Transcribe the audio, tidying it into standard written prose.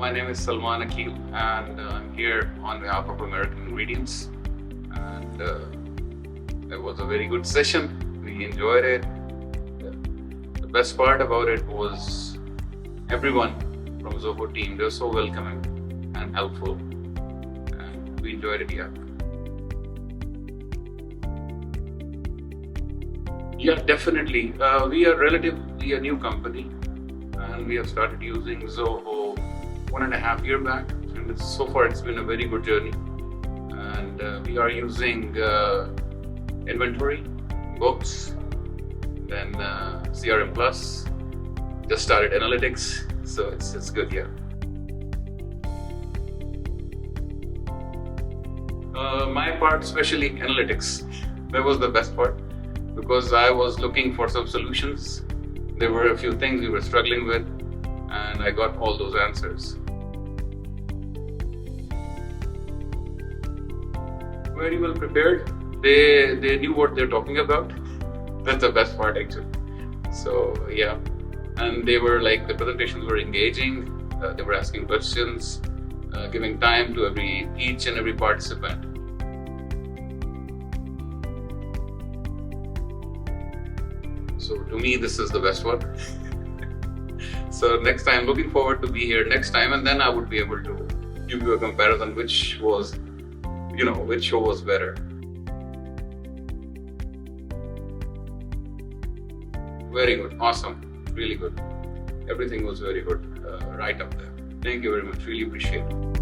My name is Salman Aqil, and I'm here on behalf of American Ingredients. And it was a very good session. We enjoyed it. The best part about it was everyone from Zoho team. They're so welcoming and helpful, and we enjoyed it here. Yeah, definitely. We are relatively a new company, and we have started using Zoho 1.5 years back, and so far it's been a very good journey. And we are using inventory, books, then CRM Plus. Just started analytics, so it's good here. My part, especially analytics, that was the best part, because I was looking for some solutions. There were a few things we were struggling with, and I got all those answers. Very well prepared. They knew what they're talking about. That's the best part, actually. So yeah, and they were like, the presentations were engaging. They were asking questions, giving time to each and every participant. So to me, this is the best one. So next time, looking forward to be here next time, and then I would be able to give you a comparison which show was better. Very good, awesome, really good. Everything was very good, right up there. Thank you very much, really appreciate it.